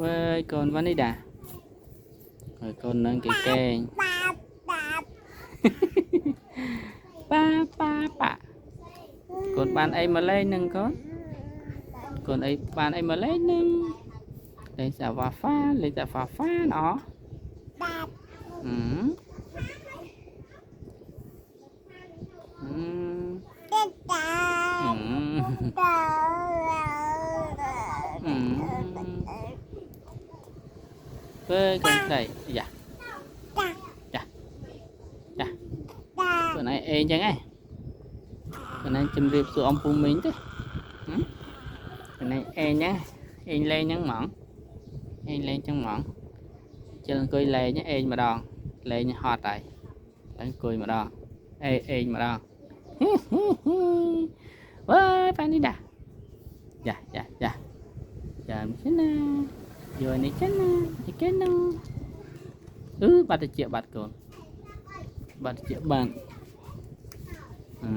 với con Vanida rồi con nâng cái kèn ba ba ba con bạn ấy mà lên nâng con ấy bạn ấy mà lên nâng lên xả phá phá nó ừ. Ừ. Ừ. Ừ. Với con đây dạ dạ dạ con này ê chẳng ai con này chìm riệp xuống ông phụ mình thế ừ? Con này ê nhá ê lên nhắn mỏng ê lên chân mỏng chân cười lê nhá ê mà đòn lê nhá hot này đánh cười mà đòn ê mà đòn ôi phải đi đã dạ dạ dạ chạm chết nè rồi này chết nè thì kết nè bắt được triệu bát còn bắt triệu bàn ừ.